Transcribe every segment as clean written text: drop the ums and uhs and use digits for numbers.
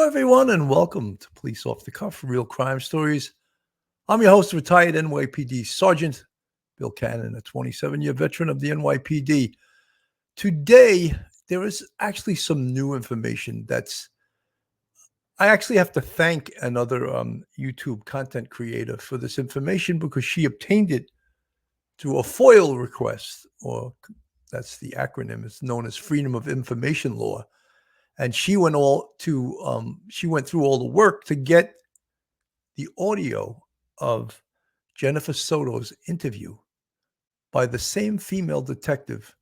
Hello, everyone, and welcome to Police Off the Cuff, Real Crime Stories. I'm your host, retired NYPD Sergeant Bill Cannon, a 27-year veteran of the NYPD. Today, there is actually some new information I actually have to thank another YouTube content creator for this information because she obtained it through a FOIL request, or that's the acronym. It's known as Freedom of Information Law. And she went through all the work to get the audio of Jennifer Soto's interview by the same female detective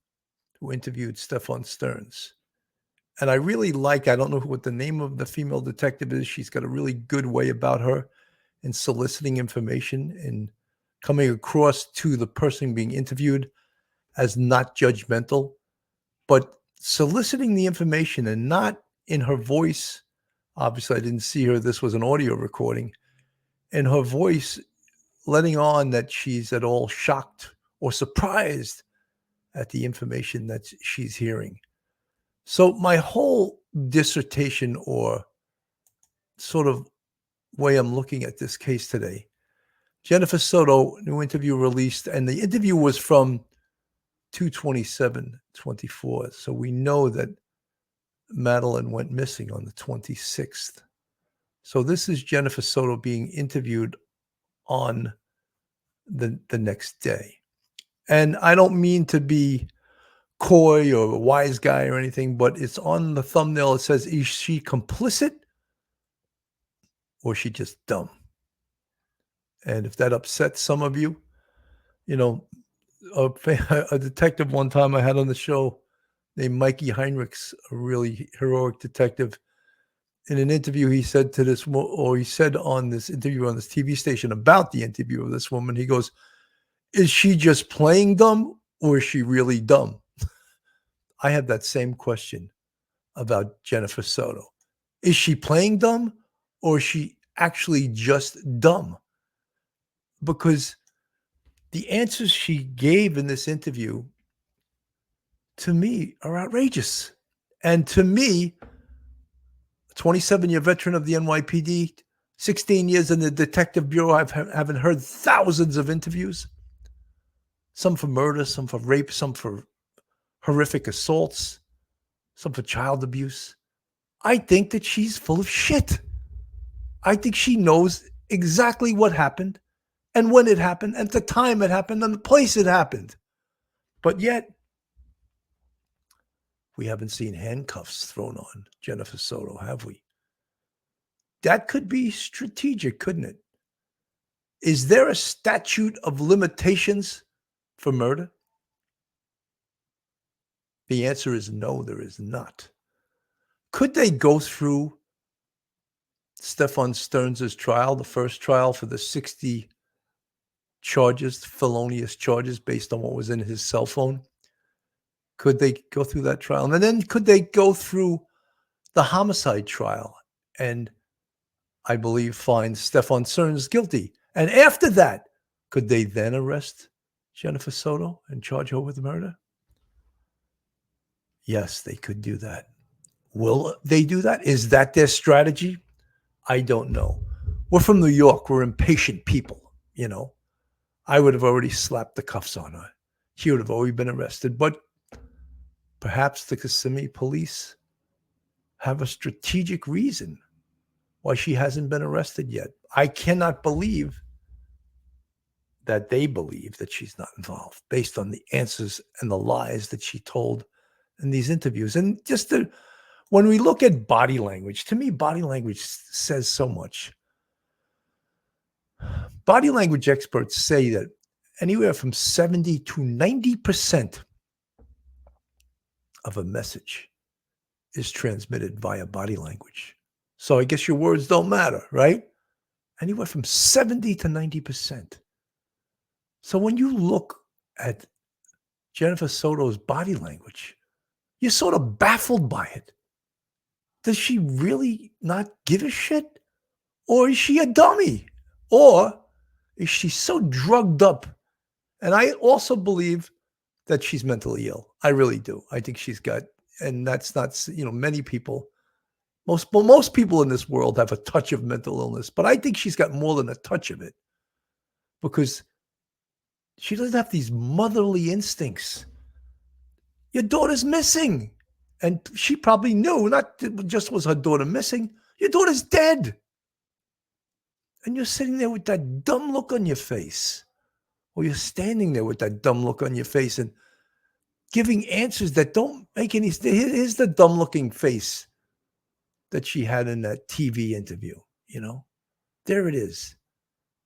who interviewed Stefan Stearns. And I really I don't know what the name of the female detective is. She's got a really good way about her in soliciting information and coming across to the person being interviewed as not judgmental, but soliciting the information and not in her voice. Obviously, I didn't see her. This was an audio recording. In her voice, letting on that she's at all shocked or surprised at the information that she's hearing. So my whole dissertation, or sort of way I'm looking at this case today, Jennifer Soto, new interview released, and the interview was from 2/27/24. So we know that Madeline went missing on the 26th. So this is Jennifer Soto being interviewed on the next day. And I don't mean to be coy or a wise guy or anything, but it's on the thumbnail. It says, is she complicit or is she just dumb? And if that upsets some of you, a detective one time I had on the show named Mikey Heinrichs, a really heroic detective. In an interview, he said to this, or he said on this interview on this TV station about the interview of this woman, he goes, is she just playing dumb or is she really dumb? I have that same question about Jennifer Soto. Is she playing dumb or is she actually just dumb? Because the answers she gave in this interview, to me, are outrageous. And to me, a 27-year veteran of the NYPD, 16 years in the Detective Bureau, I haven't heard thousands of interviews, some for murder, some for rape, some for horrific assaults, some for child abuse. I think that she's full of shit. I think she knows exactly what happened and when it happened, and the time it happened, and the place it happened. But yet, we haven't seen handcuffs thrown on Jennifer Soto, have we? That could be strategic, couldn't it? Is there a statute of limitations for murder? The answer is no, there is not. Could they go through Stefan Stearns' trial, the first trial for the 60 charges, felonious charges based on what was in his cell phone? Could they go through that trial? And then could they go through the homicide trial and, I believe, find Stefan Stearns guilty? And after that, could they then arrest Jennifer Soto and charge her with murder? Yes, they could do that. Will they do that? Is that their strategy? I don't know. We're from New York. We're impatient people, I would have already slapped the cuffs on her. She would have already been arrested. But perhaps the Kissimmee police have a strategic reason why she hasn't been arrested yet. I cannot believe that they believe that she's not involved based on the answers and the lies that she told in these interviews. And when we look at body language, to me, body language says so much. Body language experts say that anywhere from 70 to 90% of a message is transmitted via body language. So I guess your words don't matter, right? Anywhere from 70 to 90%. So when you look at Jennifer Soto's body language, you're sort of baffled by it. Does she really not give a shit? Or is she a dummy? Or is she so drugged up? And I also believe that she's mentally ill. I really do. I think she's got, and that's not, many people Most people in this world have a touch of mental illness, but I think she's got more than a touch of it because she doesn't have these motherly instincts. Your daughter's missing. And she probably knew, not just was her daughter missing, your daughter's dead. And you're sitting there with that dumb look on your face, or you're standing there with that dumb look on your face and giving answers that don't make any sense. Here's the dumb looking face that she had in that TV interview, you know? There it is,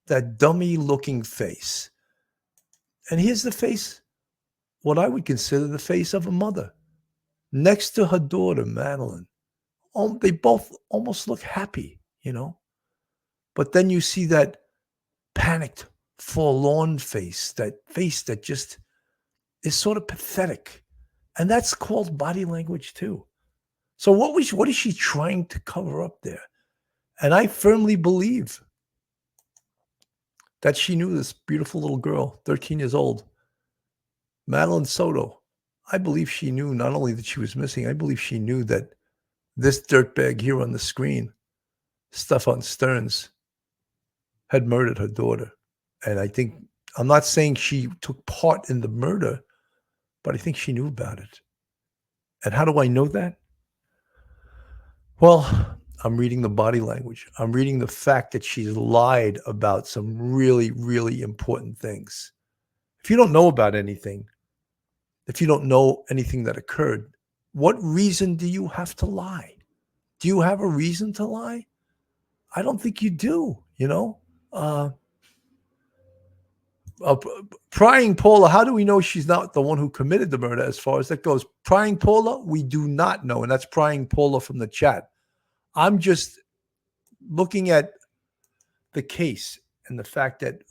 that dummy looking face. And here's the face, what I would consider the face of a mother, next to her daughter, Madeline. They both almost look happy, you know? But then you see that panicked, forlorn face that just is sort of pathetic. And that's called body language too. So what is she trying to cover up there? And I firmly believe that she knew this beautiful little girl, 13 years old, Madeline Soto. I believe she knew not only that she was missing, I believe she knew that this dirtbag here on the screen, Stefan Stearns, had murdered her daughter. And I'm not saying she took part in the murder, but I think she knew about it. And how do I know that? Well, I'm reading the body language. I'm reading the fact that she's lied about some really, really important things. If you don't know about anything, if you don't know anything that occurred, what reason do you have to lie? Do you have a reason to lie? I don't think you do, you know? Prying Paula, how do we know she's not the one who committed the murder as far as that goes? Prying Paula, we do not know. And that's Prying Paula from the chat. I'm just looking at the case and the fact that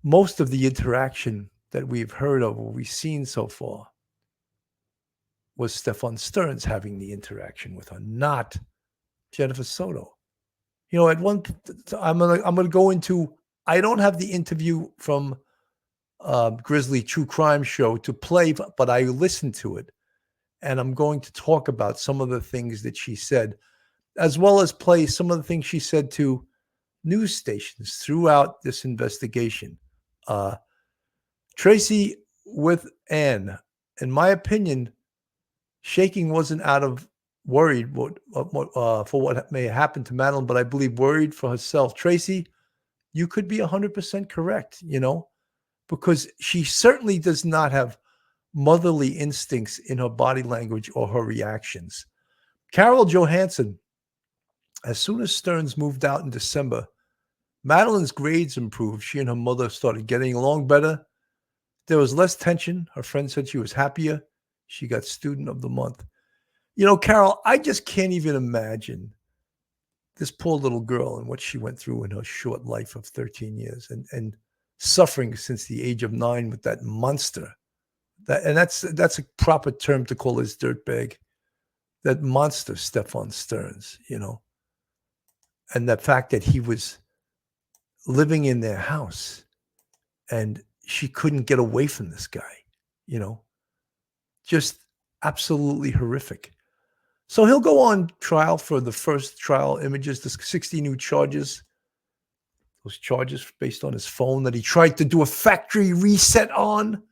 most of the interaction that we've heard of or we've seen so far was Stefan Stearns having the interaction with her, not Jennifer Soto. You know, at one, I'm gonna go into. I don't have the interview from Grizzly True Crime Show to play, but I listened to it, and I'm going to talk about some of the things that she said, as well as play some of the things she said to news stations throughout this investigation. Tracy with Ann, in my opinion, shaking wasn't out of worried for what may happen to Madeline, but I believe worried for herself. Tracy, you could be 100% correct, you know, because she certainly does not have motherly instincts in her body language or her reactions. Carol Johansson, as soon as Stearns moved out in December, Madeline's grades improved. She and her mother started getting along better. There was less tension. Her friend said she was happier. She got Student of the Month. You know, Carol, I just can't even imagine this poor little girl and what she went through in her short life of 13 years and suffering since the age of 9 with that monster. That's a proper term to call his dirtbag. That monster, Stefan Stearns, you know. And the fact that he was living in their house and she couldn't get away from this guy, you know. Just absolutely horrific. So he'll go on trial for the first trial images, the 60 new charges. Those charges based on his phone that he tried to do a factory reset on.